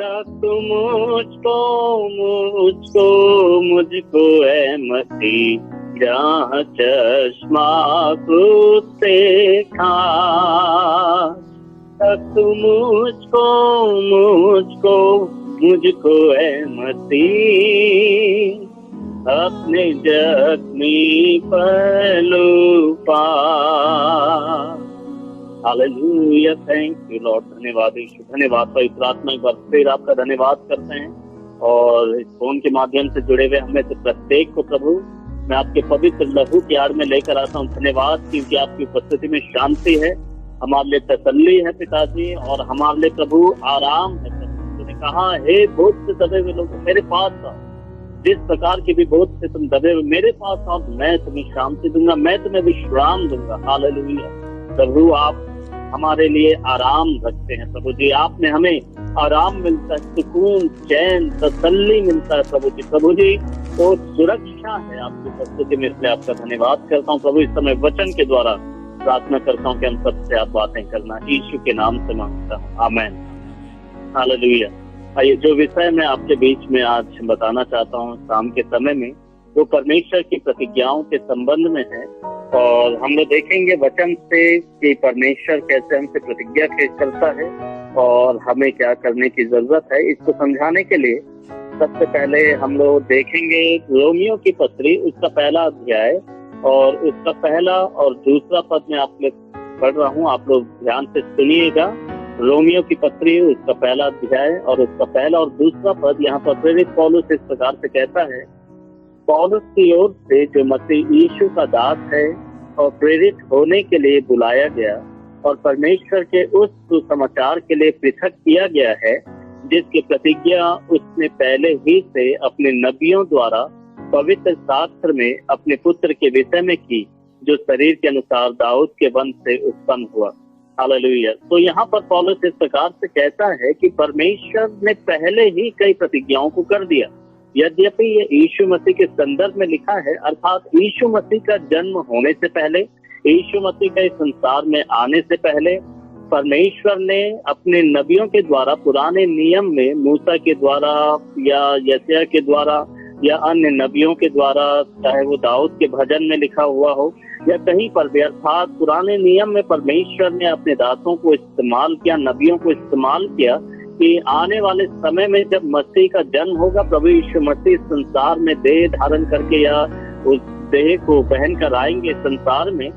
तुम मुझको मुझको मुझको है मसीह, जहाँ चश्मा खुद से खास। तुम मुझको मुझको मुझको है मसीह, अपने जख्मी पहलू पास। Hallelujah, thank you lord. धन्यवाद यीशु, धन्यवाद पवित्र आत्मा। एक बार फिर आपका धन्यवाद करते हैं और इस फोन के माध्यम से जुड़े हुए हमें से प्रत्येक को प्रभु मैं आपके पवित्र लहू की आड़ में लेकर आता हूँ। धन्यवाद क्योंकि आपकी उपस्थिति में शांति है, हमारे लिए तसल्ली है पिताजी, और हमारे लिए प्रभु आराम है। तूने कहा हे बोझ से दबे हुए लोग मेरे पास आओ, जिस प्रकार के भी बोझ से तुम दबे हुए मेरे पास आओ, मैं तुम्हें शांति दूंगा, मैं तुम्हें विश्राम दूंगा। हालेलुया प्रभु, आप हमारे लिए आराम रखते हैं प्रभु जी। आपने हमें आराम मिलता है, सुकून, चैन, तसल्ली मिलता है प्रभु जी। प्रभु जी तो सुरक्षा है आपकी उपस्थिति में, इसलिए आपका धन्यवाद करता हूँ प्रभु। इस समय वचन के द्वारा प्रार्थना करता हूँ कि हम सबसे आप बातें करना, यीशु के नाम से मांगता हूँ, आमीन। हालेलुया। आइए, जो विषय मैं आपके बीच में आज बताना चाहता हूँ शाम के समय में, वो परमेश्वर की प्रतिज्ञाओं के संबंध में है। और हम लोग देखेंगे वचन से कि परमेश्वर कैसे हमसे प्रतिज्ञा करता है और हमें क्या करने की जरूरत है। इसको समझाने के लिए सबसे पहले हम लोग देखेंगे रोमियो की पत्री, उसका पहला अध्याय और उसका पहला और दूसरा पद में आप लोग पढ़ रहा हूँ, आप लोग ध्यान से सुनिएगा। रोमियो की पत्री उसका पहला अध्याय और उसका पहला और दूसरा पद। यहाँ पर प्रेरित पौलुस इस प्रकार से कहता है, पौलुस की ओर से जो मसीह यीशु का दास है और प्रेरित होने के लिए बुलाया गया और परमेश्वर के उस सुसमाचार के लिए पृथक किया गया है, जिसकी प्रतिज्ञा उसने पहले ही से अपने नबियों द्वारा पवित्र शास्त्र में अपने पुत्र के विषय में की, जो शरीर के अनुसार दाऊद के वंश से उत्पन्न हुआ। हालेलुया। तो यहाँ पर पौलुस इस प्रकार से कहता है कि परमेश्वर ने पहले ही कई प्रतिज्ञाओं को कर दिया। यद्यपि ये यीशु मसीह के संदर्भ में लिखा है, अर्थात यीशु मसीह का जन्म होने से पहले, यीशु मसीह का इस संसार में आने से पहले परमेश्वर ने अपने नबियों के द्वारा पुराने नियम में, मूसा के द्वारा या यशायाह के द्वारा या अन्य नबियों के द्वारा, चाहे वो दाऊद के भजन में लिखा हुआ हो या कहीं पर भी, अर्थात पुराने नियम में परमेश्वर ने अपने दासों को इस्तेमाल किया, नबियों को इस्तेमाल किया कि आने वाले समय में जब मसीह का जन्म होगा, प्रभु यीशु मसीह संसार में देह धारण करके या उस देह को पहन कर आएंगे संसार में,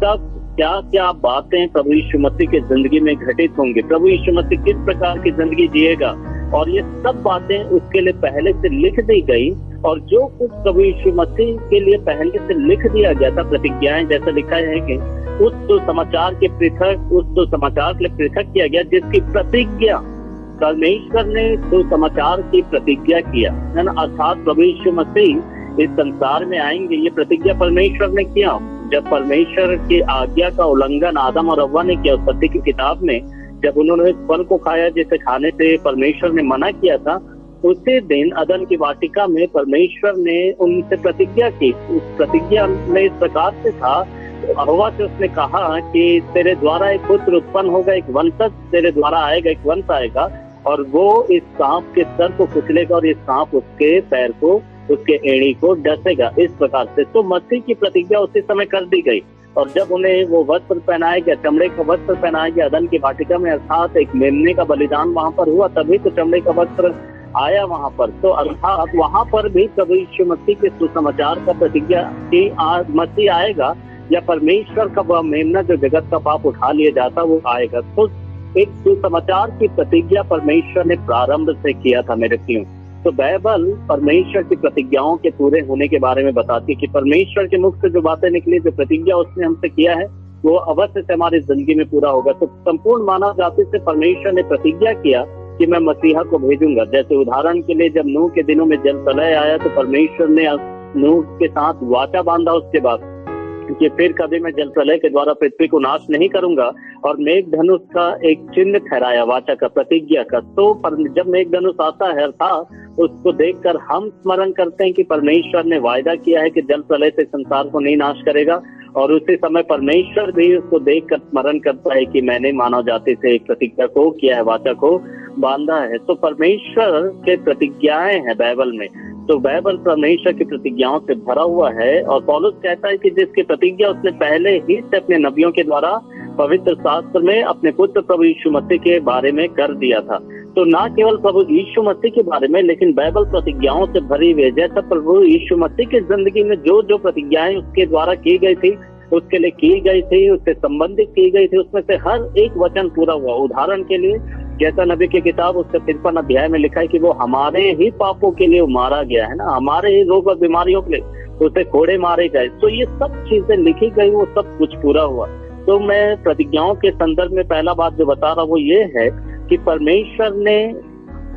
तब क्या क्या बातें प्रभु यीशु मसीह के जिंदगी में घटित होंगे, प्रभु यीशु मसीह किस प्रकार की जिंदगी जिएगा, और ये सब बातें उसके लिए पहले से लिख दी गई। और जो कुछ प्रभु यीशु मसीह के लिए पहले से लिख दिया गया था, प्रतिज्ञाएं, जैसा लिखा है कि उस सुसमाचार के लिए पृथक किया गया, जिसकी प्रतिज्ञा परमेश्वर ने सुसमाचार की प्रतिज्ञा किया है ना, अर्थात प्रभु यीशु मसीह इस संसार में आएंगे, ये प्रतिज्ञा परमेश्वर ने किया। जब परमेश्वर की आज्ञा का उल्लंघन आदम और हव्वा ने किया, सत्य की किताब में जब उन्होंने इस फल को खाया जिसे खाने से परमेश्वर ने मना किया था, उसी दिन अदन की वाटिका में परमेश्वर ने उनसे प्रतिज्ञा की। उस प्रतिज्ञा में इस प्रकार से था, हव्वा से उसने कहा कि तेरे द्वारा एक पुत्र उत्पन्न होगा, एक वंशज तेरे द्वारा आएगा, एक वंश आएगा, और वो इस सांप के सर को कुचलेगा और इस सांप उसके पैर को, उसके एड़ी को डसेगा। इस प्रकार से तो मसीह की प्रतिज्ञा उसी समय कर दी गई। और जब उन्हें वो वस्त्र पहनाया गया, चमड़े का वस्त्र पहनाया गया अदन की वाटिका में, अर्थात एक मेमने का बलिदान वहां पर हुआ, तभी तो चमड़े का वस्त्र आया वहां पर। तो अर्थात वहां पर भी प्रभु यीशु मसीह के सुसमाचार का प्रतिज्ञा कि मसीह आएगा, या परमेश्वर का वह मेमना जो जगत का पाप उठा लिया जाता वो आएगा। तो एक सुसमाचार की प्रतिज्ञा परमेश्वर ने प्रारंभ से किया था मेरे प्रियो। तो बाइबल परमेश्वर की प्रतिज्ञाओं के पूरे होने के बारे में बताती है कि परमेश्वर के मुख से जो बातें निकली, जो प्रतिज्ञा उसने हमसे किया है, वो अवश्य से हमारी जिंदगी में पूरा होगा। तो संपूर्ण मानव जाति से परमेश्वर ने प्रतिज्ञा किया कि मैं मसीहा को भेजूंगा। जैसे उदाहरण के लिए जब नूह के दिनों में जल प्रलय आया तो परमेश्वर ने नूह के साथ वाचा बांधा उसके बाद कि फिर कभी मैं जल प्रलय के द्वारा पृथ्वी को नाश नहीं करूंगा, और मेघ धनुष का एक चिन्ह ठहराया वाचा का, प्रतिज्ञा का। तो जब मेघ धनुष आता है अर्थात उसको देखकर हम स्मरण करते हैं कि परमेश्वर ने वायदा किया है कि जल प्रलय से संसार को नहीं नाश करेगा, और उसी समय परमेश्वर भी उसको देखकर स्मरण करता है कि मैंने मानव जाति से एक प्रतिज्ञा को किया है, वाचा को, बांधा है। तो परमेश्वर के प्रतिज्ञाएं हैं बाइबल में, तो बाइबल परमेश्वर की प्रतिज्ञाओं से भरा हुआ है। और पौलुस कहता है कि जिसकी प्रतिज्ञा उसने पहले ही से अपने नबियों के द्वारा पवित्र शास्त्र में अपने पुत्र प्रभु यीशु मसीह के बारे में कर दिया था। तो ना केवल प्रभु यीशु मसीह के बारे में, लेकिन बाइबल प्रतिज्ञाओं से भरी हुई है। जैसा प्रभु यीशु मसीह की जिंदगी में जो जो प्रतिज्ञाएं उसके द्वारा की गई थी, उसके लिए की गई थी, उससे संबंधित की गई थी, उसमें से हर एक वचन पूरा हुआ। उदाहरण के लिए जैसा नबी की किताब उसके 53 अध्याय में लिखा है कि वो हमारे ही पापों के लिए मारा गया है ना, हमारे ही रोग और बीमारियों के लिए उसे कोड़े मारे गए। तो ये सब चीजें लिखी गई, वो सब कुछ पूरा हुआ। तो मैं प्रतिज्ञाओं के संदर्भ में पहला बात जो बता रहा हूँ वो ये है कि परमेश्वर ने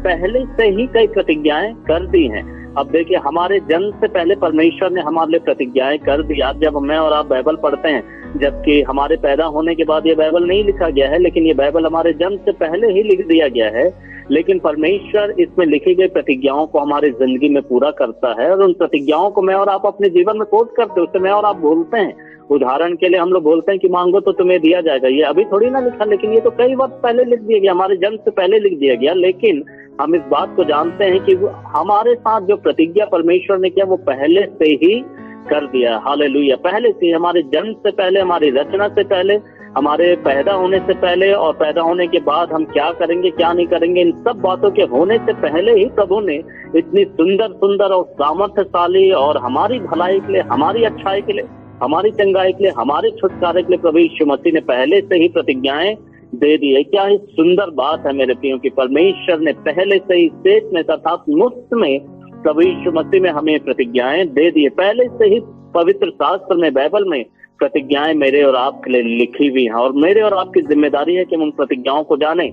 पहले से ही कई प्रतिज्ञाएं कर दी हैं। अब देखिए, हमारे जन्म से पहले परमेश्वर ने हमारे लिए प्रतिज्ञाएं कर दी। आज जब मैं और आप बाइबल पढ़ते हैं, जबकि हमारे पैदा होने के बाद ये बाइबल नहीं लिखा गया है, लेकिन ये बाइबल हमारे जन्म से पहले ही लिख दिया गया है। लेकिन परमेश्वर इसमें लिखी गई प्रतिज्ञाओं को हमारी जिंदगी में पूरा करता है, और उन प्रतिज्ञाओं को मैं और आप अपने जीवन में कोट करते हैं, उससे मैं और आप बोलते हैं। उदाहरण के लिए हम लोग बोलते हैं कि मांगो तो तुम्हें दिया जाएगा। ये अभी थोड़ी ना लिखा, लेकिन ये तो कई वर्ष पहले लिख दिया गया, हमारे जन्म से पहले लिख दिया गया। लेकिन हम इस बात को जानते हैं कि हमारे साथ जो प्रतिज्ञा परमेश्वर ने किया वो पहले से ही कर दिया। हालेलुया। पहले से, हमारे जन्म से पहले, हमारी रचना से पहले, हमारे पैदा होने से पहले और पैदा होने के बाद हम क्या करेंगे क्या नहीं करेंगे, इन सब बातों के होने से पहले ही प्रभु ने इतनी सुंदर सुंदर और सामर्थ्यशाली और हमारी भलाई के लिए, हमारी अच्छाई के लिए, हमारी चंगाई के लिए, हमारे छुटकारे के लिए प्रभु यीशु मसीह ने पहले से ही प्रतिज्ञाएं दे दी है। क्या ही सुंदर बात है मेरे प्रियो की परमेश्वर ने पहले से ही सेठ में अर्थात मुफ्त में प्रभु यीशु मसीह में हमें प्रतिज्ञाएं दे दी है। पहले से ही पवित्र शास्त्र में, बाइबल में प्रतिज्ञाएं मेरे और आपके लिए लिखी हुई हैं, और मेरे और आपकी जिम्मेदारी है कि हम उन प्रतिज्ञाओं को जाने।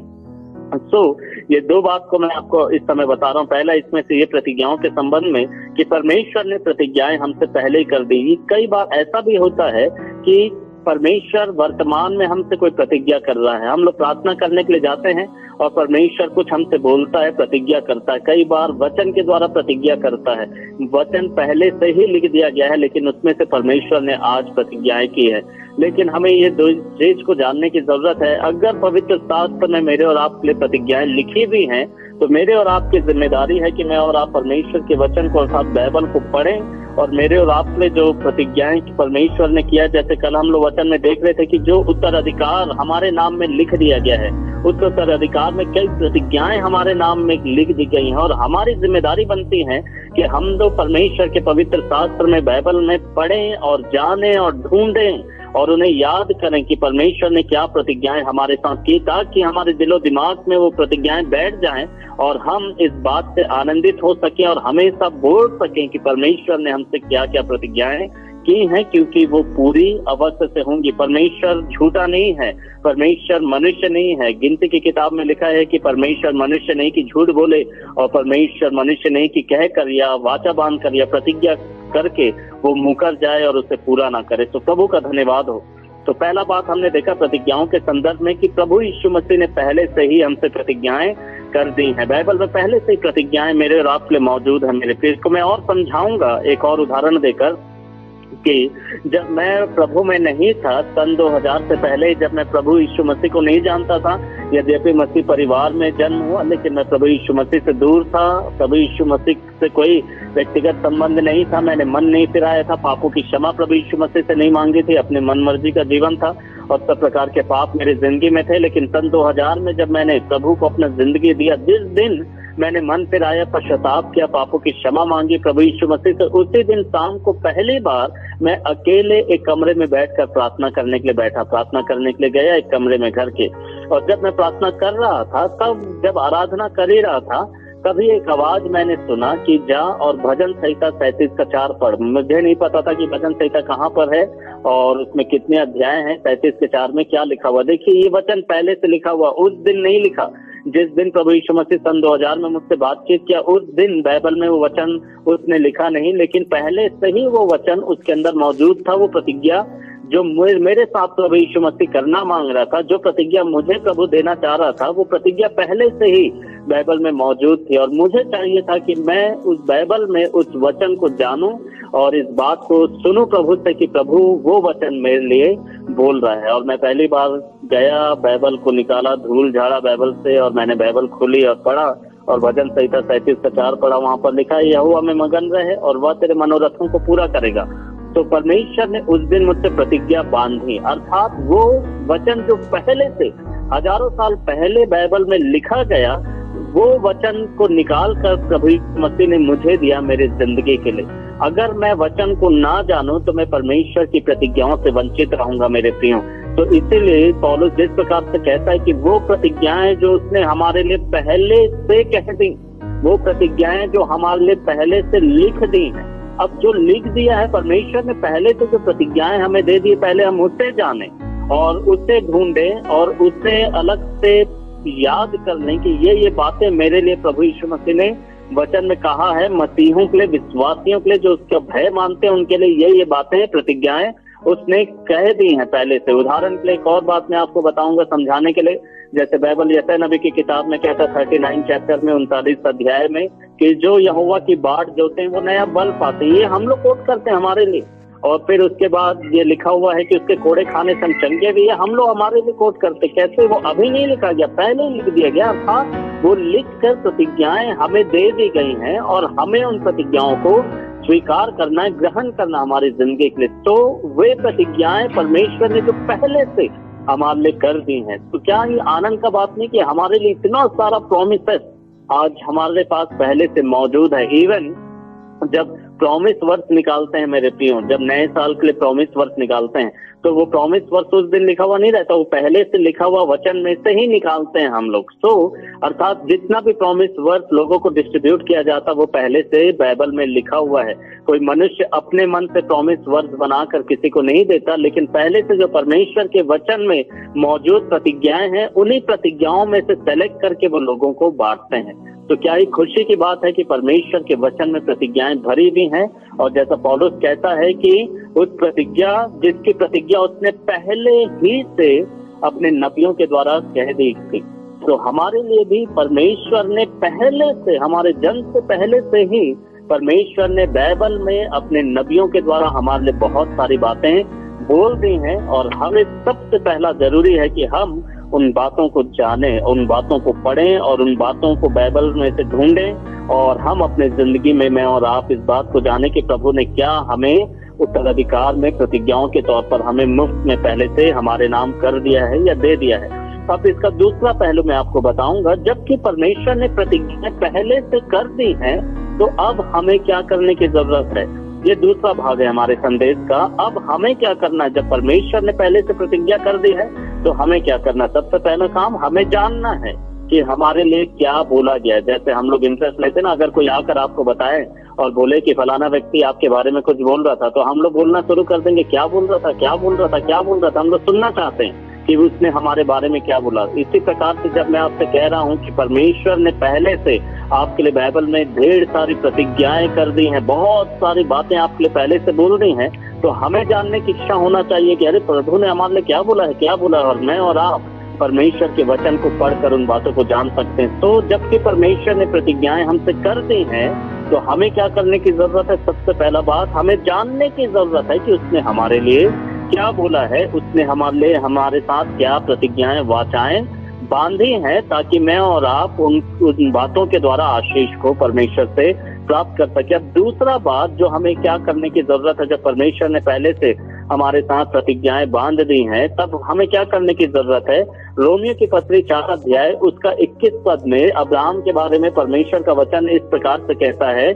ये दो बात को मैं आपको इस समय बता रहा हूँ। पहला इसमें से ये प्रतिज्ञाओं के संबंध में कि परमेश्वर ने प्रतिज्ञाएं हमसे पहले ही कर दी। कई बार ऐसा भी होता है कि परमेश्वर वर्तमान में हमसे कोई प्रतिज्ञा कर रहा है, हम लोग प्रार्थना करने के लिए जाते हैं और परमेश्वर कुछ हमसे बोलता है, प्रतिज्ञा करता है। कई बार वचन के द्वारा प्रतिज्ञा करता है। वचन पहले से ही लिख दिया गया है, लेकिन उसमें से परमेश्वर ने आज प्रतिज्ञाएं की है। लेकिन हमें ये दो चीज को जानने की जरूरत है। अगर पवित्र शास्त्र में मेरे और आपके लिए प्रतिज्ञाएं लिखी भी हैं, तो मेरे और आपकी जिम्मेदारी है कि मैं और आप परमेश्वर के वचन को अर्थात बाइबल को पढ़ें, और मेरे और आप में जो प्रतिज्ञाएं परमेश्वर ने किया, जैसे कल हम लोग वचन में देख रहे थे कि जो उत्तराधिकार हमारे नाम में लिख दिया गया है, उस उत्तराधिकार में कई प्रतिज्ञाएं हमारे नाम में लिख दी गई हैं, और हमारी जिम्मेदारी बनती है कि हम लोग परमेश्वर के पवित्र शास्त्र में, बाइबल में पढ़ें और जानें और ढूंढें और उन्हें याद करें कि परमेश्वर ने क्या प्रतिज्ञाएं हमारे साथ की, ताकि हमारे दिलो दिमाग में वो प्रतिज्ञाएं बैठ जाएं और हम इस बात से आनंदित हो सकें और हमेशा बोल सकें कि परमेश्वर ने हमसे क्या क्या प्रतिज्ञाएं की हैं, क्योंकि वो पूरी अवश्य से होंगी। परमेश्वर झूठा नहीं है, परमेश्वर मनुष्य नहीं है। गिनती की किताब में लिखा है कि परमेश्वर मनुष्य नहीं कि झूठ बोले, और परमेश्वर मनुष्य नहीं कि कह कर या वाचा बांध कर या प्रतिज्ञा करके वो मुकर जाए और उसे पूरा ना करे। तो प्रभु का धन्यवाद हो। तो पहला बात हमने देखा प्रतिज्ञाओं के संदर्भ में कि प्रभु यीशु मसीह ने पहले से ही हमसे प्रतिज्ञाएं कर दी हैं। बाइबल में पहले से ही प्रतिज्ञाएं मेरे और आपके लिए मौजूद है। मेरे प्रिय, इसको मैं और समझाऊंगा एक और उदाहरण देकर कि जब मैं प्रभु में नहीं था, सन 2000 से पहले जब मैं प्रभु यीशु मसीह को नहीं जानता था, यद्यपि मसीह परिवार में जन्म हुआ, लेकिन मैं प्रभु यीशु मसीह से दूर था। प्रभु यीशु मसीह से कोई व्यक्तिगत संबंध नहीं था। मैंने मन नहीं फिराया था, पापों की क्षमा प्रभु यीशु मसीह से नहीं मांगी थी, अपने मन मर्जी का जीवन था और सब प्रकार के पाप मेरी जिंदगी में थे। लेकिन सन 2000 में जब मैंने प्रभु को अपना जिंदगी दिया, जिस दिन मैंने मन फिराया, पश्चाताप किया, पापों की क्षमा मांगी प्रभु यीशु मसीह से, उसी दिन शाम को पहली बार मैं अकेले एक कमरे में बैठकर प्रार्थना करने के लिए बैठा। प्रार्थना करने के लिए गया एक कमरे में घर के, और जब मैं प्रार्थना कर रहा था, तब जब आराधना कर ही रहा था, तभी एक आवाज मैंने सुना कि जा और भजन संहिता 37 का 4 पढ़। मुझे नहीं पता था कि भजन संहिता कहाँ पर है और उसमें कितने अध्याय हैं। 37 के 4 में क्या लिखा हुआ? देखिए, ये वचन पहले से लिखा हुआ, उस दिन नहीं लिखा जिस दिन प्रभु यीशु मसीह सन 2000 में मुझसे बातचीत किया, उस दिन बाइबल में वो वचन उसने लिखा नहीं, लेकिन पहले से ही वो वचन उसके अंदर मौजूद था। वो प्रतिज्ञा जो मेरे साथ प्रभु यीशु मसीह करना मांग रहा था, जो प्रतिज्ञा मुझे प्रभु देना चाह रहा था, वो प्रतिज्ञा पहले से ही बाइबल में मौजूद थी। और मुझे चाहिए था कि मैं उस बाइबल में उस वचन को जानूं और इस बात को सुनूं प्रभु से कि प्रभु वो वचन मेरे लिए बोल रहा है। और मैं पहली बार गया, बाइबल को निकाला, धूल झाड़ा बाइबल से, और मैंने बाइबल खोली और पढ़ा, और भजन संहिता 37 का 4 पढ़ा। वहां पर लिखा है, यहोवा में मगन रहे और वह तेरे मनोरथों को पूरा करेगा। तो परमेश्वर ने उस दिन मुझसे प्रतिज्ञा बांधी, अर्थात वो वचन जो पहले से हजारों साल पहले बाइबल में लिखा गया, वो वचन को निकाल कर प्रभु मसीह ने मुझे दिया मेरी जिंदगी के लिए। अगर मैं वचन को ना जानूं तो मैं परमेश्वर की प्रतिज्ञाओं से वंचित रहूंगा मेरे प्रियो। तो इसीलिए पौलुस जिस प्रकार से कहता है कि वो प्रतिज्ञाएं जो उसने हमारे लिए पहले से कह दी, वो प्रतिज्ञाएं जो हमारे लिए पहले से लिख दी हैं। अब जो लिख दिया है परमेश्वर ने पहले से, जो प्रतिज्ञाएं हमें दे दी, पहले हम उससे जाने और उससे ढूंढें और उससे अलग से याद कर लें कि ये बातें मेरे लिए प्रभु यीशु मसीह ने वचन में कहा है। मसीहों के लिए, विश्वासियों के लिए, जो उसका भय मानते हैं, उनके लिए ये बातें, प्रतिज्ञाएं उसने कह दी हैं पहले से। उदाहरण के लिए एक और बात मैं आपको बताऊंगा समझाने के लिए। जैसे बाइबल यशायाह नबी की किताब में कहता 39 चैप्टर में 39 अध्याय में कि जो यहोवा की बाट जोते हैं वो नया बल पाते हैं। ये हम लोग कोट करते हैं हमारे लिए। और फिर उसके बाद ये लिखा हुआ है कि उसके कोड़े खाने से हम चंगे भी है, हम लोग हमारे लिए कोट करते। कैसे? वो अभी नहीं लिखा गया, पहले ही लिख दिया गया। अर्थात वो लिख कर प्रतिज्ञाएं हमें दे दी गई हैं और हमें उन प्रतिज्ञाओं को स्वीकार करना है, ग्रहण करना हमारी जिंदगी के लिए। तो वे प्रतिज्ञाएं परमेश्वर ने जो पहले से हमारे लिए कर दी हैं। तो क्या ये आनंद का बात नहीं कि हमारे लिए इतना सारा प्रॉमिसेस आज हमारे पास पहले से मौजूद है। इवन जब प्रॉमिस वर्ष निकालते हैं मेरे प्रियो, जब नए साल के लिए प्रॉमिस वर्ष निकालते हैं, तो वो प्रॉमिस वर्ष उस दिन लिखा हुआ नहीं रहता, वो पहले से लिखा हुआ वचन में से ही निकालते हैं हम लोग। अर्थात जितना भी प्रॉमिस वर्ष लोगों को डिस्ट्रीब्यूट किया जाता, वो पहले से बाइबल में लिखा हुआ है। कोई मनुष्य अपने मन से प्रॉमिस वर्ष बनाकर किसी को नहीं देता, लेकिन पहले से जो परमेश्वर के वचन में मौजूद प्रतिज्ञाएं हैं, उन्हीं प्रतिज्ञाओं में से सेलेक्ट करके वो लोगों को बांटते हैं। तो क्या ही खुशी की बात है कि परमेश्वर के वचन में प्रतिज्ञाएं भरी भी हैं। और जैसा पौलुस कहता है कि उस प्रतिज्ञा, जिसकी प्रतिज्ञा उसने पहले ही से अपने नबियों के द्वारा कह दी थी, तो हमारे लिए भी परमेश्वर ने पहले से, हमारे जन्म से पहले से ही परमेश्वर ने बाइबल में अपने नबियों के द्वारा हमारे लिए बहुत सारी बातें बोल दी हैं। और हमें सबसे पहला जरूरी है कि हम उन बातों को जानें, उन बातों को पढ़ें और उन बातों को बाइबल में से ढूंढें। और हम अपने जिंदगी में, मैं और आप, इस बात को जाने कि प्रभु ने क्या हमें उत्तराधिकार में प्रतिज्ञाओं के तौर पर हमें मुफ्त में पहले से हमारे नाम कर दिया है या दे दिया है। अब इसका दूसरा पहलू मैं आपको बताऊंगा। जबकि परमेश्वर ने प्रतिज्ञाएं पहले से कर दी हैं, तो अब हमें क्या करने की जरूरत है? ये दूसरा भाग है हमारे संदेश का। अब हमें क्या करना है? जब परमेश्वर ने पहले से प्रतिज्ञा कर दी है, तो हमें क्या करना? सबसे पहला काम हमें जानना है कि हमारे लिए क्या बोला गया है। जैसे हम लोग इंटरेस्ट लेते हैं ना, अगर कोई आकर आपको बताए और बोले कि फलाना व्यक्ति आपके बारे में कुछ बोल रहा था, तो हम लोग बोलना शुरू कर देंगे, क्या बोल रहा था, क्या बोल रहा था, क्या बोल रहा था। हम लोग सुनना चाहते हैं कि उसने हमारे बारे में क्या बोला। इसी प्रकार से जब मैं आपसे कह रहा हूँ कि परमेश्वर ने पहले से आपके लिए बाइबल में ढेर सारी प्रतिज्ञाएं कर दी हैं, बहुत सारी बातें आपके लिए पहले से बोल रही हैं, तो हमें जानने की इच्छा होना चाहिए कि अरे प्रभु ने हमारे लिए क्या बोला है, क्या बोला है। और मैं और आप परमेश्वर के वचन को पढ़कर उन बातों को जान सकते हैं। तो जबकि परमेश्वर ने प्रतिज्ञाएं हमसे कर दी हैं, तो हमें क्या करने की जरूरत है? सबसे पहला बात, हमें जानने की जरूरत है कि उसने हमारे लिए क्या बोला है, उसने हमारे लिए, हमारे साथ क्या प्रतिज्ञाएं, वाचाएं बांधी हैं, ताकि मैं और आप उन बातों के द्वारा आशीष को परमेश्वर से प्राप्त कर सके। अब दूसरा बात जो हमें क्या करने की जरूरत है, जब परमेश्वर ने पहले से हमारे साथ प्रतिज्ञाएं बांध दी हैं, तब हमें क्या करने की जरूरत है? रोमियो की पत्री 4 अध्याय उसका 21 पद में अब्राहम के बारे में परमेश्वर का वचन इस प्रकार से कहता है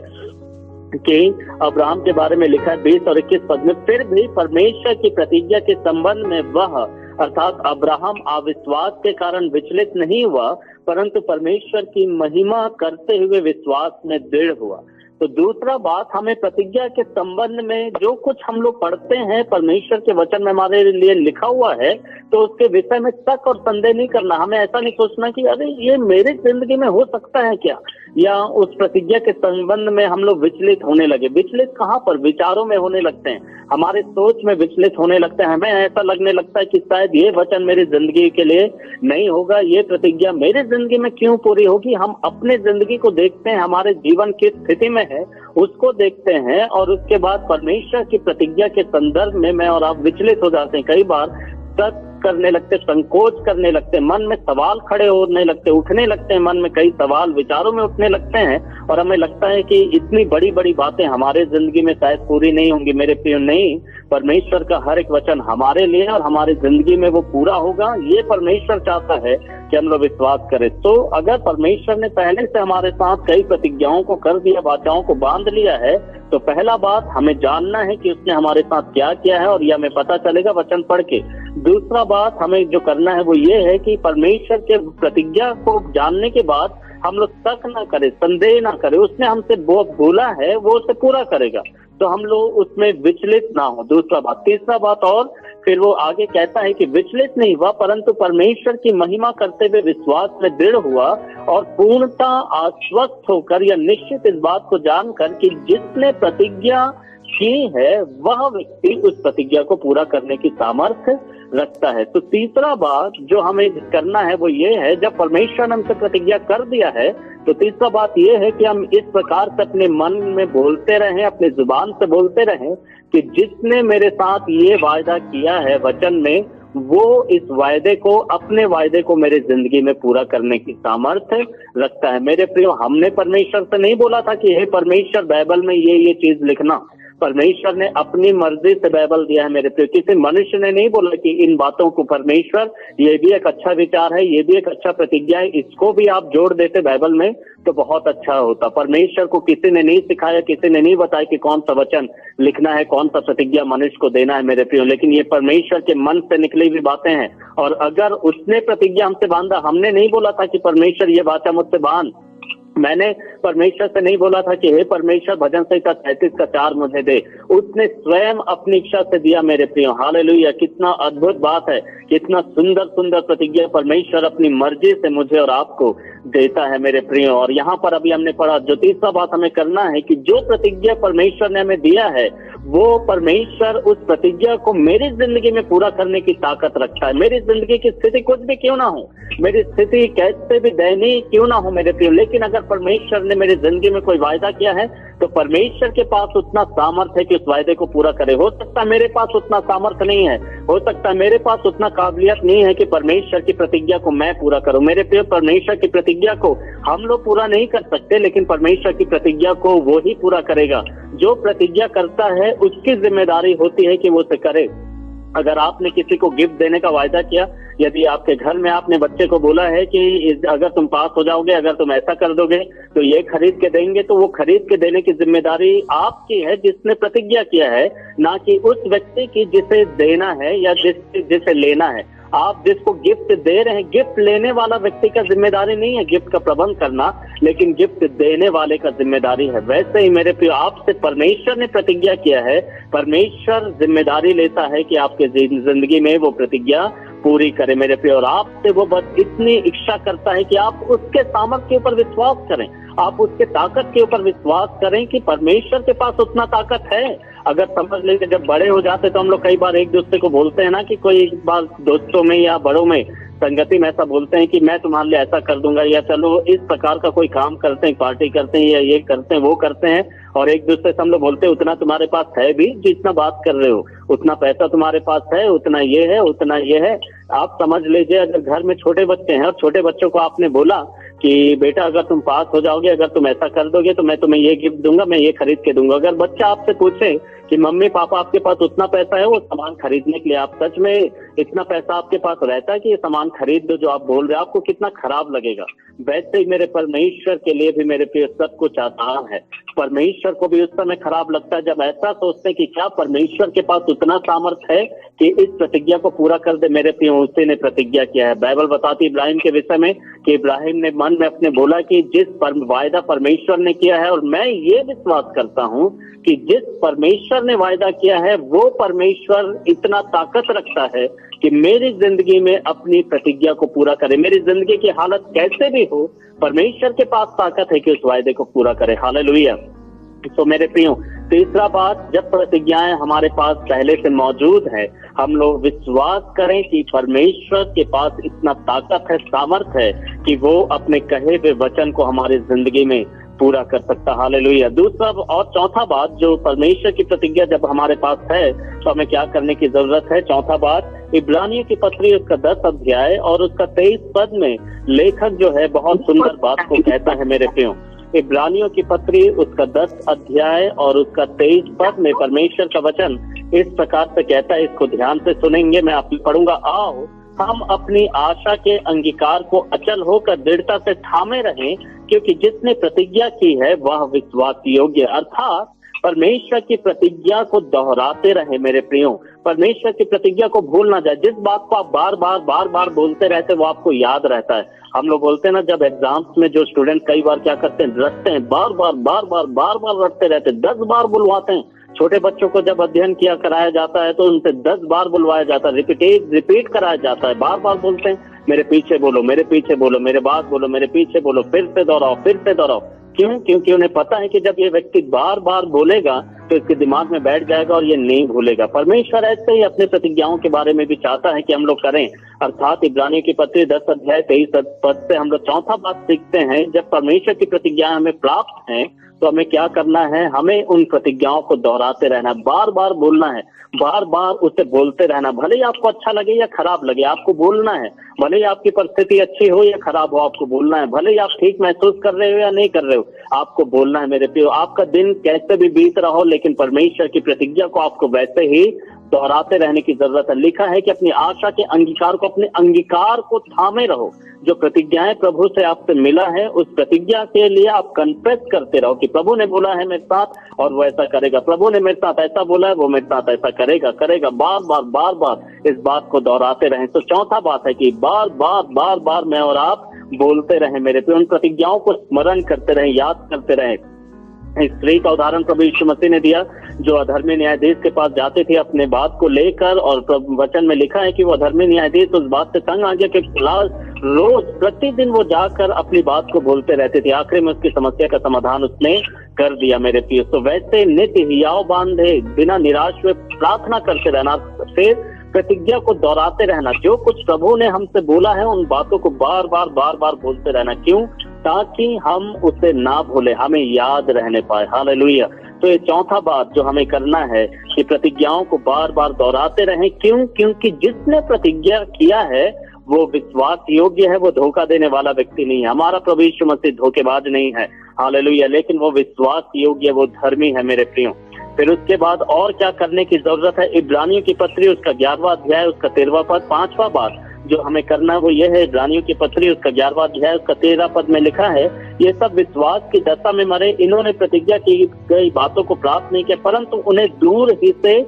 कि अब्राहम के बारे में लिखा है 20 और 21 पद में, फिर भी परमेश्वर की प्रतिज्ञा के संबंध में वह, अर्थात अब्राहम, अविश्वास के कारण विचलित नहीं हुआ, परंतु परमेश्वर की महिमा करते हुए विश्वास में दृढ़ हुआ। तो दूसरा बात, हमें प्रतिज्ञा के संबंध में जो कुछ हम लोग पढ़ते हैं परमेश्वर के वचन में हमारे लिए लिखा हुआ है, तो उसके विषय में शक और संदेह नहीं करना। हमें ऐसा नहीं सोचना कि अरे ये मेरी जिंदगी में हो सकता है क्या, या उस प्रतिज्ञा के संबंध में हम लोग विचलित होने लगे। विचलित कहाँ पर? विचारों में होने लगते हैं, हमारे सोच में विचलित होने लगते हैं। हमें ऐसा लगने लगता है कि शायद ये वचन मेरी जिंदगी के लिए नहीं होगा, ये प्रतिज्ञा मेरी जिंदगी में क्यों पूरी होगी। हम अपने जिंदगी को देखते हैं, हमारे जीवन किस स्थिति में है उसको देखते हैं, और उसके बाद परमेश्वर की प्रतिज्ञा के संदर्भ में मैं और आप विचलित हो जाते हैं। कई बार शक करने लगते, संकोच करने लगते, मन में सवाल खड़े होने लगते, उठने लगते हैं, मन में कई सवाल विचारों में उठने लगते हैं, और हमें लगता है कि इतनी बड़ी बड़ी बातें हमारे जिंदगी में शायद पूरी नहीं होंगी। मेरे प्रिय, नहीं, परमेश्वर का हर एक वचन हमारे लिए और हमारी जिंदगी में वो पूरा होगा। ये परमेश्वर चाहता है कि हम लोग विश्वास करें। तो अगर परमेश्वर ने पहले से हमारे साथ कई प्रतिज्ञाओं को कर दिया, वाचाओं को बांध लिया है, तो पहला बात हमें जानना है कि उसने हमारे साथ क्या किया है, और ये हमें पता चलेगा वचन पढ़ के। दूसरा बात हमें जो करना है वो ये है कि परमेश्वर के प्रतिज्ञा को जानने के बाद हम लोग शक ना करें, संदेह ना करें। उसने हमसे वो बोला है वो उसे पूरा करेगा, तो हम लोग उसमें विचलित ना हो। दूसरा बात। तीसरा बात, और फिर वो आगे कहता है कि विचलित नहीं हुआ, परंतु परमेश्वर की महिमा करते हुए विश्वास में दृढ़ हुआ, और पूर्णता आश्वस्त होकर या निश्चित इस बात को जानकर कि जिसने प्रतिज्ञा की है वह व्यक्ति उस प्रतिज्ञा को पूरा करने की सामर्थ्य रखता है। तो तीसरा बात जो हमें करना है वो ये है, जब परमेश्वर ने हमसे प्रतिज्ञा कर दिया है तो तीसरा बात ये है कि हम इस प्रकार से अपने मन में बोलते रहें, अपने जुबान से बोलते रहें कि जिसने मेरे साथ ये वायदा किया है वचन में, वो इस वायदे को, अपने वायदे को मेरे जिंदगी में पूरा करने की सामर्थ्य रखता है। मेरे प्रियो, हमने परमेश्वर से नहीं बोला था कि हे परमेश्वर बाइबल में ये चीज लिखना। परमेश्वर ने अपनी मर्जी से बाइबल दिया है मेरे प्रियो। किसी मनुष्य ने नहीं बोला कि इन बातों को परमेश्वर, ये भी एक अच्छा विचार है, ये भी एक अच्छा प्रतिज्ञा है, इसको भी आप जोड़ देते बाइबल में तो बहुत अच्छा होता। परमेश्वर को किसी ने नहीं सिखाया, किसी ने नहीं बताया कि कौन सा वचन लिखना है, कौन सा प्रतिज्ञा मनुष्य को देना है मेरे प्रियो। लेकिन ये परमेश्वर के मन से निकली हुई बातें हैं, और अगर उसने प्रतिज्ञा हमसे बांधा, हमने नहीं बोला था कि परमेश्वर ये वाचा मुझसे बांध। मैंने परमेश्वर से नहीं बोला था कि हे परमेश्वर भजन संहिता 33 का 4 मुझे दे। उसने स्वयं अपनी इच्छा से दिया मेरे प्रियो। हालेलुया! कितना अद्भुत बात है, कितना सुंदर सुंदर प्रतिज्ञा परमेश्वर अपनी मर्जी से मुझे और आपको देता है मेरे प्रियो। और यहाँ पर अभी हमने पढ़ा, जो तीसरा बात हमें करना है कि जो प्रतिज्ञा परमेश्वर ने हमें दिया है वो परमेश्वर उस प्रतिज्ञा को मेरी जिंदगी में पूरा करने की ताकत रखता है। मेरी जिंदगी की स्थिति कुछ भी क्यों ना हो, मेरी स्थिति कैसे भी दयनीय क्यों ना हो मेरे प्रियो, लेकिन अगर परमेश्वर ने मेरी जिंदगी में कोई वायदा किया है तो परमेश्वर के पास उतना सामर्थ्य है कि उस वायदे को पूरा करे। हो सकता है मेरे पास उतना सामर्थ्य नहीं है, हो सकता है मेरे पास उतना काबिलियत नहीं है कि परमेश्वर की प्रतिज्ञा को मैं पूरा करूं। मेरे प्रिय, परमेश्वर की प्रतिज्ञा को हम लोग पूरा नहीं कर सकते, लेकिन परमेश्वर की प्रतिज्ञा को वो ही पूरा करेगा। जो प्रतिज्ञा करता है उसकी जिम्मेदारी होती है कि वो उसे करे। अगर आपने किसी को गिफ्ट देने का वायदा किया, यदि आपके घर में आपने बच्चे को बोला है कि अगर तुम पास हो जाओगे, अगर तुम ऐसा कर दोगे तो ये खरीद के देंगे, तो वो खरीद के देने की जिम्मेदारी आपकी है जिसने प्रतिज्ञा किया है, ना कि उस व्यक्ति की जिसे देना है या जिसे लेना है। आप जिसको गिफ्ट दे रहे हैं, गिफ्ट लेने वाला व्यक्ति का जिम्मेदारी नहीं है गिफ्ट का प्रबंध करना, लेकिन गिफ्ट देने वाले का जिम्मेदारी है। वैसे ही मेरे प्रिय, आपसे परमेश्वर ने प्रतिज्ञा किया है, परमेश्वर जिम्मेदारी लेता है कि आपके जिंदगी में वो प्रतिज्ञा पूरी करे मेरे प्रिय। और आपसे वो बस इतनी इच्छा करता है कि आप उसके सामर्थ्य के ऊपर विश्वास करें, आप उसके ताकत के ऊपर विश्वास करें कि परमेश्वर के पास उतना ताकत है। अगर समझ लेंगे, जब बड़े हो जाते तो हम लोग कई बार एक दूसरे को बोलते हैं ना कि कोई एक बार दोस्तों में या बड़ों में संगति में ऐसा बोलते हैं कि मैं तुम्हारे लिए ऐसा कर दूंगा, या चलो इस प्रकार का कोई काम करते हैं, पार्टी करते हैं, या ये करते हैं वो करते हैं, और एक दूसरे से हम लोग बोलते हैं उतना तुम्हारे पास है भी जितना बात कर रहे हो, उतना पैसा तुम्हारे पास है, उतना ये है, उतना ये है। आप समझ लीजिए, अगर घर में छोटे बच्चे हैं और छोटे बच्चों को आपने बोला कि बेटा अगर तुम पास हो जाओगे, अगर तुम ऐसा कर दोगे तो मैं तुम्हें ये गिफ्ट दूंगा, मैं ये खरीद के दूंगा। अगर बच्चा आपसे पूछे कि मम्मी पापा आपके पास उतना पैसा है वो सामान खरीदने के लिए, आप सच में इतना पैसा आपके पास रहता है कि ये सामान खरीद दो जो आप बोल रहे हो, आपको कितना खराब लगेगा। वैसे ही मेरे परमेश्वर के लिए भी मेरे प्रिय सब कुछ आसान है। परमेश्वर को भी उस समय खराब लगता है जब ऐसा सोचते हैं कि क्या परमेश्वर के पास उतना सामर्थ्य है कि इस प्रतिज्ञा को पूरा कर दे। मेरे प्रिय, उसी ने प्रतिज्ञा किया है। बाइबल बताती है इब्राहिम के विषय में कि इब्राहिम ने मन में अपने बोला कि जिस वायदा परमेश्वर ने किया है, और मैं ये विश्वास करता हूँ कि जिस परमेश्वर ने वायदा किया है वो परमेश्वर इतना ताकत रखता है कि मेरी जिंदगी में अपनी प्रतिज्ञा को पूरा करे। मेरी जिंदगी की हालत कैसे भी हो, परमेश्वर के पास ताकत है कि उस वायदे को पूरा करे। हालेलुया। तो मेरे प्रियो, तीसरा बात, जब प्रतिज्ञाएं हमारे पास पहले से मौजूद है, हम लोग विश्वास करें कि परमेश्वर के पास इतना ताकत है, सामर्थ है कि वो अपने कहे हुए वचन को हमारी जिंदगी में पूरा कर सकता। हालेलुया। दूसरा और चौथा बात, जो परमेश्वर की प्रतिज्ञा जब हमारे पास है तो हमें क्या करने की जरूरत है। चौथा बात, इब्रानियों की पत्री उसका 10 अध्याय और उसका 23 पद में लेखक जो है बहुत सुंदर बात को कहता है मेरे प्रियो। इब्रानियों की पत्री उसका 10 अध्याय और उसका 23 पद में परमेश्वर का वचन इस प्रकार से कहता है, इसको ध्यान से सुनेंगे, मैं आपको पढ़ूंगा। आओ हम अपनी आशा के अंगीकार को अचल होकर दृढ़ता से थामे रहें, क्योंकि जिसने प्रतिज्ञा की है वह विश्वास योग्य। अर्थात परमेश्वर की प्रतिज्ञा को दोहराते रहे मेरे प्रियो। परमेश्वर की प्रतिज्ञा को भूल ना जाए। जिस बात को आप बार बार बोलते रहते वो आपको याद रहता है। हम लोग बोलते हैं ना, जब एग्जाम्स में जो स्टूडेंट कई बार क्या करते हैं, रटते हैं, बार बार रटते रहते, 10 बार बुलवाते हैं। छोटे बच्चों को जब अध्ययन किया कराया जाता है तो उनसे 10 बार बुलवाया जाता है, रिपीट कराया जाता है, बार बार बोलते हैं, मेरे पीछे बोलो, मेरे पीछे बोलो, मेरे बाद बोलो, मेरे पीछे बोलो, फिर से दोहराओ। क्यों? क्योंकि उन्हें पता है कि जब ये व्यक्ति बार बार बोलेगा तो इसके दिमाग में बैठ जाएगा और ये नहीं भूलेगा। परमेश्वर ऐसे ही अपने प्रतिज्ञाओं के बारे में भी चाहता है कि हम लोग करें। अर्थात इब्रानियों की पत्री 10 अध्याय 23 पद से हम लोग चौथा बात सीखते हैं, जब परमेश्वर की प्रतिज्ञाएं हमें प्राप्त हैं तो हमें क्या करना है, हमें उन प्रतिज्ञाओं को दोहराते रहना, बार बार बोलना है, बार बार उसे बोलते रहना। भले ही आपको अच्छा लगे या खराब लगे, आपको बोलना है। भले ही आपकी परिस्थिति अच्छी हो या खराब हो, आपको बोलना है। भले ही आप ठीक महसूस कर रहे हो या नहीं कर रहे हो, आपको बोलना है मेरे प्रियो। आपका दिन कैसे भी बीत रहा हो, लेकिन परमेश्वर की प्रतिज्ञा को आपको वैसे ही दोहराते रहने की जरूरत है। लिखा है कि अपनी आशा के अंगीकार को, अपने अंगीकार को थामे रहो। जो प्रतिज्ञाएं प्रभु से आपसे मिला है, उस प्रतिज्ञा के लिए आप कन्फेस करते रहो कि प्रभु ने बोला है मेरे साथ और वो ऐसा करेगा, प्रभु ने मेरे साथ ऐसा बोला है, वो मेरे साथ ऐसा करेगा। बार बार इस बात को दोहराते रहें। तो चौथा बात है कि बार बार मैं और आप बोलते रहें मेरे पे, उन प्रतिज्ञाओं को स्मरण करते रहें, याद करते रहें। इस स्त्री का उदाहरण प्रभु यीशु मसीह ने दिया, जो अधर्मी न्यायाधीश के पास जाते थे अपने बात को लेकर, और वचन में लिखा है कि वो अधर्मी न्यायाधीश उस बात से तंग आ गया कि रोज प्रतिदिन वो जाकर अपनी बात को बोलते रहते थे। आखिर में उसकी समस्या का समाधान उसने कर दिया मेरे प्रिय। तो वैसे नित्य हियाव बांधे बिना निराश हुए प्रार्थना करते रहना, फिर प्रतिज्ञा को दोहराते रहना। जो कुछ प्रभु ने हमसे बोला है उन बातों को बार बार बोलते रहना। क्यों? ताकि हम उसे ना भूले, हमें याद रहने पाए। हालेलुया। तो ये चौथा बात जो हमें करना है कि प्रतिज्ञाओं को बार बार दोहराते रहें। क्यों? क्योंकि जिसने प्रतिज्ञा किया है वो विश्वास योग्य है, वो धोखा देने वाला व्यक्ति नहीं है। हमारा प्रभु यीशु मसीह धोखेबाज नहीं है। हालेलुया। लेकिन वो विश्वास योग्य, वो धर्मी है मेरे प्रियो। फिर उसके बाद और क्या करने की जरूरत है? इब्रानियों की पत्री उसका 11वां अध्याय उसका 13वां पद, 5वां बात जो हमें करना है वो ये है, इब्रानियों की पत्री उसका 11वां अध्याय उसका 13 पद में लिखा है, ये सब विश्वास की दशा में मरे, इन्होंने प्रतिज्ञा की गई बातों को प्राप्त नहीं किया, परंतु उन्हें दूर ही से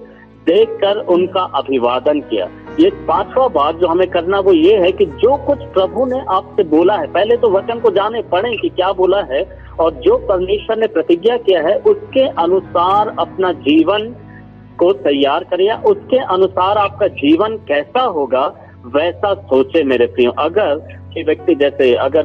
देखकर उनका अभिवादन किया। ये 5वां बात जो हमें करना वो ये है कि जो कुछ प्रभु ने आपसे बोला है, पहले तो वचन को जाने पढ़ें कि क्या बोला है, और जो परमेश्वर ने प्रतिज्ञा किया है उसके अनुसार अपना जीवन को तैयार करिए। उसके अनुसार आपका जीवन कैसा होगा वैसा सोचे मेरे प्रियो। अगर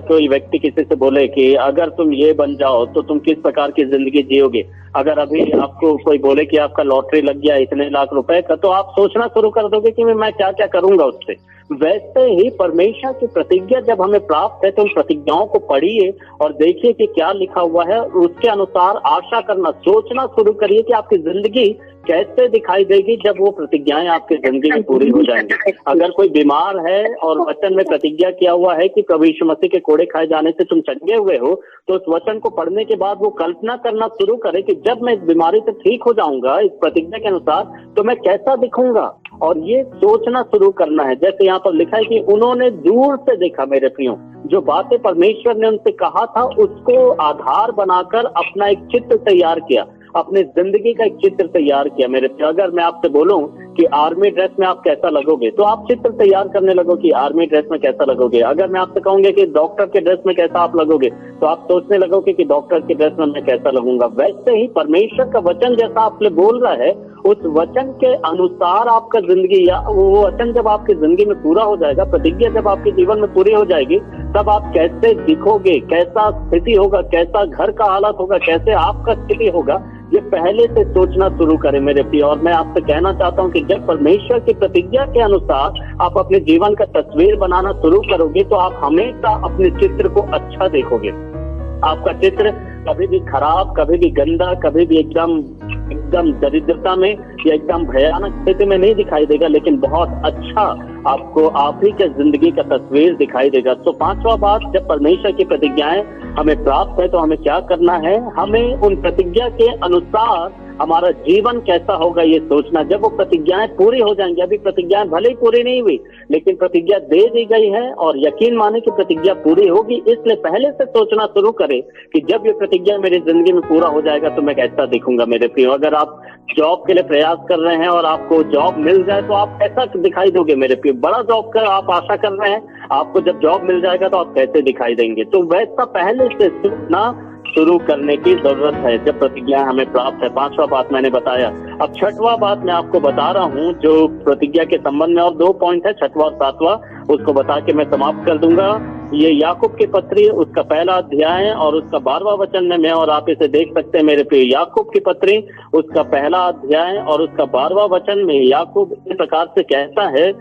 कोई व्यक्ति किसी से बोले कि अगर तुम ये बन जाओ तो तुम किस प्रकार की जिंदगी जियोगे, अगर अभी आपको कोई बोले कि आपका लॉटरी लग गया इतने लाख रुपए का, तो आप सोचना शुरू कर दोगे कि मैं क्या क्या करूंगा उससे। वैसे ही परमेश्वर की प्रतिज्ञा जब हमें प्राप्त है तो उन प्रतिज्ञाओं को पढ़िए और देखिए कि क्या लिखा हुआ है, उसके अनुसार आशा करना, सोचना शुरू करिए कि आपकी जिंदगी कैसे दिखाई देगी जब वो प्रतिज्ञाएं आपकी जिंदगी में पूरी हो जाएंगी। अगर कोई बीमार है और वचन में प्रतिज्ञा किया हुआ है कि प्रभु यीशु मसीह के कोड़े खाए जाने से तुम चंगे हुए हो, तो उस वचन को पढ़ने के बाद वो कल्पना करना शुरू करे कि जब मैं इस बीमारी से ठीक हो जाऊंगा इस प्रतिज्ञा के अनुसार तो मैं कैसा दिखूंगा, और ये सोचना शुरू करना है। जैसे यहाँ पर लिखा है कि उन्होंने दूर से देखा मेरे प्रियो, जो बातें परमेश्वर ने उनसे कहा था उसको आधार बनाकर अपना एक चित्र तैयार किया, अपनी जिंदगी का एक चित्र तैयार किया मेरे प्रियो। अगर मैं आपसे बोलूं कि आर्मी ड्रेस में आप कैसा लगोगे तो आप चित्र तैयार करने लगो कि आर्मी ड्रेस में कैसा लगोगे। अगर मैं आपसे कहूंगा कि डॉक्टर के ड्रेस में कैसा आप लगोगे तो आप सोचने लगोगे कि डॉक्टर की ड्रेस में मैं कैसा लगूंगा। वैसे ही परमेश्वर का वचन जैसा आपने बोल रहा है, उस वचन के अनुसार आपका जिंदगी, या वो वचन जब आपकी जिंदगी में पूरा हो जाएगा, प्रतिज्ञा जब आपके जीवन में पूरी हो जाएगी, तब आप कैसे दिखोगे, कैसा स्थिति होगा, कैसा घर का हालत होगा, कैसे आपका स्थिति होगा, ये पहले से सोचना शुरू करें मेरे प्रिय। और मैं आपसे कहना चाहता हूँ कि जब परमेश्वर की प्रतिज्ञा के अनुसार आप अपने जीवन का तस्वीर बनाना शुरू करोगे, तो आप हमेशा अपने चित्र को अच्छा देखोगे। आपका चित्र कभी भी खराब, कभी भी गंदा, कभी भी एकदम दरिद्रता में या एकदम भयानक स्थिति में नहीं दिखाई देगा, लेकिन बहुत अच्छा आपको आप ही के जिंदगी का तस्वीर दिखाई देगा। तो पांचवा बात, जब परमेश्वर की प्रतिज्ञाएं हमें प्राप्त है तो हमें क्या करना है, हमें उन प्रतिज्ञा के अनुसार हमारा जीवन कैसा होगा ये सोचना। जब वो प्रतिज्ञाएं पूरी हो जाएंगी, अभी प्रतिज्ञाएं भले ही पूरी नहीं हुई, लेकिन प्रतिज्ञा दे दी गई है और यकीन माने कि प्रतिज्ञा पूरी होगी, इसलिए पहले से सोचना शुरू करें कि जब ये प्रतिज्ञा मेरी जिंदगी में पूरा हो जाएगा तो मैं कैसा दिखूंगा मेरे प्रिय। अगर आप जॉब के लिए प्रयास कर रहे हैं और आपको जॉब मिल जाए तो आप कैसा दिखाई दोगे मेरे प्रिय। बड़ा जॉब का आप आशा कर रहे हैं, आपको जब जॉब मिल जाएगा तो आप कैसे दिखाई देंगे। तो वैसा पहले से सोचना शुरू करने की जरूरत है जब प्रतिज्ञा हमें प्राप्त है। पांचवा बात मैंने बताया। अब छठवां बात मैं आपको बता रहा हूँ जो प्रतिज्ञा के संबंध में, और 2 पॉइंट है, छठवां और सातवां, उसको बता के मैं समाप्त कर दूंगा। ये याकूब की पत्री, उसका पहला अध्याय और उसका 12वां वचन में मैं और आप इसे देख सकते हैं मेरे प्रिय। याकूब की पत्री, उसका पहला अध्याय और उसका 12वां वचन में याकूब इस प्रकार से कहता है,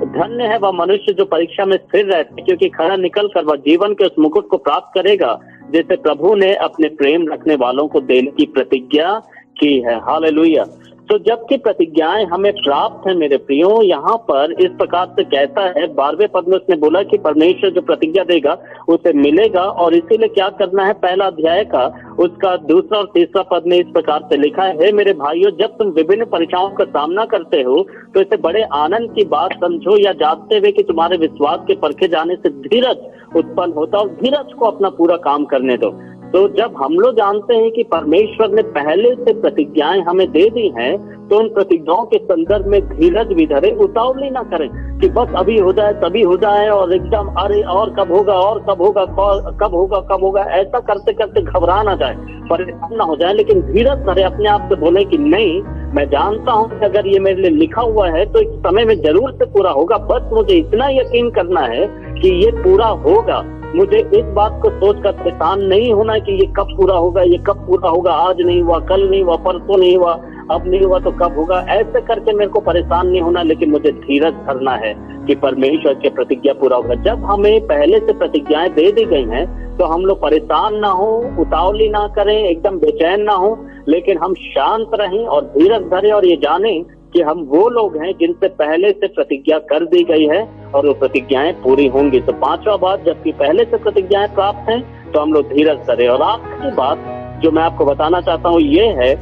धन्य है वह मनुष्य जो परीक्षा में स्थिर रहते, क्योंकि खरा निकल कर वह जीवन के उस मुकुट को प्राप्त करेगा जैसे प्रभु ने अपने प्रेम रखने वालों को देने की प्रतिज्ञा की है। हालेलुया। तो जबकि प्रतिज्ञाएं हमें प्राप्त है मेरे प्रियो, यहाँ पर इस प्रकार से कहता है 12वें पद में उसने बोला कि परमेश्वर जो प्रतिज्ञा देगा उसे मिलेगा, और इसीलिए क्या करना है, पहला अध्याय का उसका 2रा और 3रा पद में इस प्रकार से लिखा है, मेरे भाइयों जब तुम विभिन्न परीक्षाओं का सामना करते हो तो इसे बड़े आनंद की बात समझो, या जानते हुए कि तुम्हारे विश्वास के परखे जाने से धीरज उत्पन्न होता, और धीरज को अपना पूरा काम करने दो। तो जब हम लोग जानते हैं कि परमेश्वर ने पहले से प्रतिज्ञाएं हमें दे दी हैं, तो उन प्रतिज्ञाओं के संदर्भ में धीरज भी धरे, उतावली ना करें कि बस अभी हो जाए तभी हो जाए, और एकदम अरे और कब होगा और कब होगा कब होगा कब होगा, ऐसा करते करते घबरा ना जाए, परेशान ना हो जाए, लेकिन धीरज धरे, अपने आप से बोले कि नहीं, मैं जानता हूं कि अगर ये मेरे लिए लिखा हुआ है तो इस समय में जरूर से पूरा होगा, बस मुझे इतना यकीन करना है कि ये पूरा होगा। मुझे इस बात को सोचकर परेशान नहीं होना कि ये कब पूरा होगा, ये कब पूरा होगा, आज नहीं हुआ, कल नहीं हुआ, परसों नहीं हुआ, अब नहीं हुआ तो कब होगा, ऐसे करके मेरे को परेशान नहीं होना, लेकिन मुझे धीरज धरना है कि परमेश्वर की प्रतिज्ञा पूरा होगा। जब हमें पहले से प्रतिज्ञाएं दे दी गई हैं तो हम लोग परेशान ना हो, उतावली ना करें, एकदम बेचैन ना हो, लेकिन हम शांत रहें और धीरज धरें और ये जानें कि हम वो लोग हैं जिनसे पहले से प्रतिज्ञा कर दी गई है और वो प्रतिज्ञाएं पूरी होंगी। तो पांचवा बात, जबकि पहले से प्रतिज्ञाएं प्राप्त हैं तो हम लोग धीरज धरें। और आखिरी बात जो मैं आपको बताना चाहता हूँ ये है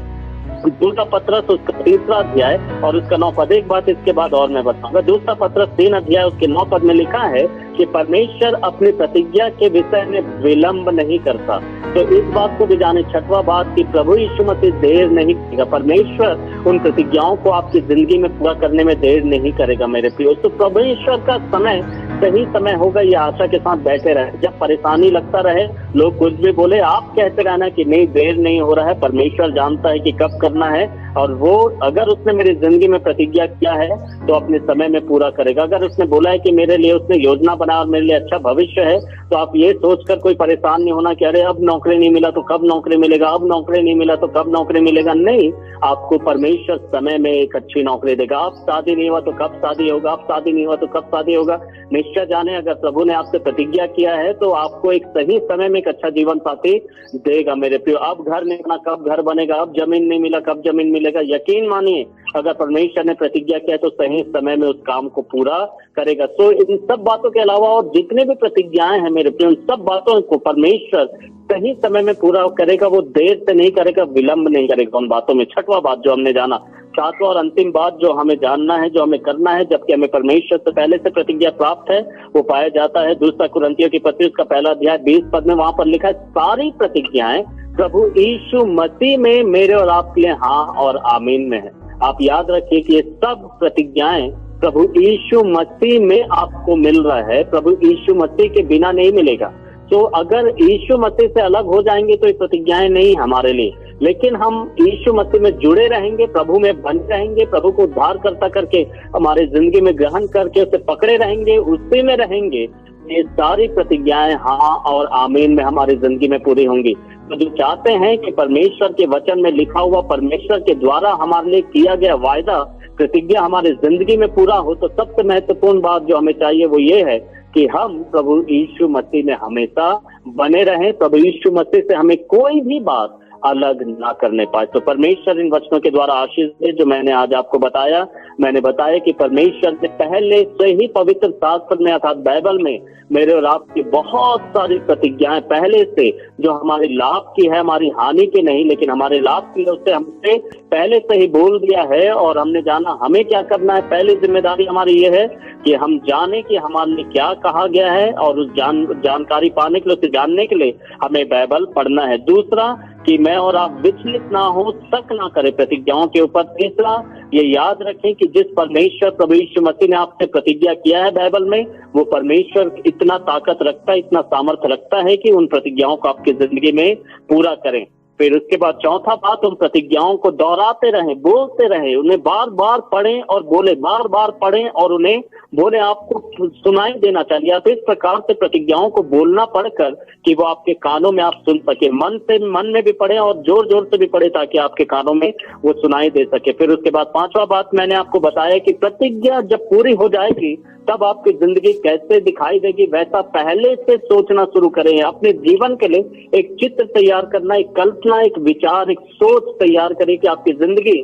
2 पत्रस उसका 3रा अध्याय और उसका 9 पद। एक बात इसके बाद और मैं बताऊंगा। 2 पत्रस 3 अध्याय उसके 9 पद में लिखा है कि परमेश्वर अपनी प्रतिज्ञा के विषय में विलंब नहीं करता। तो इस बात को भी जाने, छठवां बात कि प्रभु यीशु मसीह देर नहीं करेगा, परमेश्वर उन प्रतिज्ञाओं को आपकी जिंदगी में पूरा करने में देर नहीं करेगा मेरे प्रियो। तो परमेश्वर का समय सही समय होगा, ये आशा के साथ बैठे रहे। जब परेशानी लगता रहे, लोग कुछ भी बोले, आप कहते रहना कि नहीं देर नहीं हो रहा है, परमेश्वर जानता है कि कब करना है, और वो अगर उसने मेरी जिंदगी में प्रतिज्ञा किया है तो अपने समय में पूरा करेगा। अगर उसने बोला है कि मेरे लिए उसने योजना बनाया और मेरे लिए अच्छा भविष्य है, तो आप ये सोचकर कोई परेशान नहीं होना कि अरे अब नौकरी नहीं मिला तो कब नौकरी मिलेगा, अब नौकरी नहीं मिला तो कब नौकरी मिलेगा। नहीं, आपको परमेश्वर समय में एक अच्छी नौकरी देगा। अब शादी नहीं हुआ तो कब शादी होगा, अब शादी नहीं हुआ तो कब शादी होगा। निश्चय जाने, अगर प्रभु ने आपसे प्रतिज्ञा किया है तो आपको एक सही समय में एक अच्छा जीवन साथी देगा मेरे प्रियो। अब घर नहीं बना कब घर बनेगा, अब जमीन नहीं मिला कब जमीन मिलेगा। यकीन मानिए, अगर परमेश्वर ने प्रतिज्ञा किया तो सही समय में उस काम को पूरा करेगा। तो इन सब बातों के अलावा और जितने भी प्रतिज्ञाएं हैं मेरे प्रियो, उन सब बातों को परमेश्वर सही समय में पूरा करेगा। वो देर से नहीं करेगा, विलंब नहीं करेगा उन बातों में। छठवां बात जो हमने जाना, सातवां और अंतिम बात जो हमें जानना है, जो हमें करना है, जबकि हमें परमेश्वर से पहले से प्रतिज्ञा प्राप्त है, वो पाया जाता है 2 कुरिन्थियों की पत्री उसका पहला अध्याय 20 पद में। वहां पर लिखा है, सारी प्रतिज्ञाएं प्रभु यीशु मसीह में मेरे और आपके लिए हाँ और आमीन में है। आप याद रखिए कि ये सब प्रतिज्ञाएं प्रभु यीशु मसीह में आपको मिल रहा है, प्रभु यीशु मसीह के बिना नहीं मिलेगा। तो अगर यीशु मसीह से अलग हो जाएंगे तो ये प्रतिज्ञाएं नहीं हमारे लिए, लेकिन हम यीशु मसीह में जुड़े रहेंगे, प्रभु में बने रहेंगे, प्रभु को उद्धार करता करके हमारे जिंदगी में ग्रहण करके उसे पकड़े रहेंगे, उसी में रहेंगे, ये सारी प्रतिज्ञाएं हाँ और आमीन में हमारी जिंदगी में पूरी होंगी। तो जो चाहते हैं कि परमेश्वर के वचन में लिखा हुआ, परमेश्वर के द्वारा हमारे लिए किया गया वायदा, प्रतिज्ञा हमारी जिंदगी में पूरा हो, तो सबसे महत्वपूर्ण बात जो हमें चाहिए वो ये है कि हम प्रभु यीशु मसीह में हमेशा बने रहें, प्रभु यीशु मसीह से हमें कोई भी बात अलग ना करने पाए। तो परमेश्वर इन वचनों के द्वारा आशीष दे जो मैंने आज आपको बताया। मैंने बताया कि परमेश्वर ने पहले से ही पवित्र शास्त्र में अर्थात बाइबल में मेरे और आपकी बहुत सारी प्रतिज्ञाएं पहले से जो हमारे लाभ की है, हमारी हानि की नहीं लेकिन हमारे लाभ की है, उससे हमसे पहले से ही बोल दिया है और हमने जाना हमें क्या करना है। पहली जिम्मेदारी हमारी ये है कि हम जाने कि हमारे लिए क्या कहा गया है और उस जानकारी पाने के लिए, उसे जानने के लिए हमें बाइबल पढ़ना है। दूसरा कि मैं और आप विचलित ना हो, शक ना करें प्रतिज्ञाओं के ऊपर। तीसरा ये याद रखें कि जिस परमेश्वर प्रभु यीशु मसीह ने आपसे प्रतिज्ञा किया है बाइबल में, वो परमेश्वर इतना ताकत रखता है, इतना सामर्थ्य रखता है कि उन प्रतिज्ञाओं को आपकी जिंदगी में पूरा करें। फिर उसके बाद चौथा बात, उन प्रतिज्ञाओं को दोहराते रहें, बोलते रहें, उन्हें बार बार पढ़ें और बोले, बार बार पढ़ें और उन्हें बोले, आपको सुनाई देना चाहिए। आप इस प्रकार से प्रतिज्ञाओं को बोलना पढ़कर कि वो आपके कानों में आप सुन सके, मन में भी पढ़े और जोर जोर से भी पढ़े ताकि आपके कानों में वो सुनाई दे सके। फिर उसके बाद पांचवा बात मैंने आपको बताया कि प्रतिज्ञा जब पूरी हो जाएगी तब आपकी जिंदगी कैसे दिखाई देगी, वैसा पहले से सोचना शुरू करें। अपने जीवन के लिए एक चित्र तैयार करना, एक कल्पना, एक विचार, एक सोच तैयार करें कि आपकी जिंदगी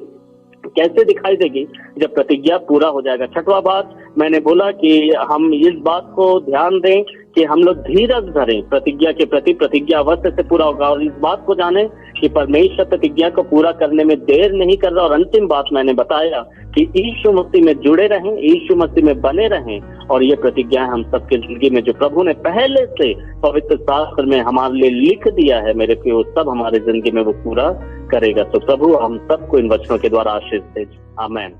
कैसे दिखाई देगी जब प्रतिज्ञा पूरा हो जाएगा। छठवां बात मैंने बोला कि हम इस बात को ध्यान दें कि हम लोग धीरज धरें प्रतिज्ञा के प्रति, प्रतिज्ञा अवश्य से पूरा होगा और इस बात को जानें कि परमेश्वर प्रतिज्ञा को पूरा करने में देर नहीं कर रहा। और अंतिम बात मैंने बताया कि यीशु मसीह में जुड़े रहें, यीशु मसीह में बने रहें और ये प्रतिज्ञा हम सबके जिंदगी में जो प्रभु ने पहले से पवित्र शास्त्र में हमारे लिए लिख दिया है मेरे प्रियो, सब हमारे जिंदगी में वो पूरा करेगा। तो प्रभु हम सबको इन वचनों के द्वारा आशीष दे। आमीन।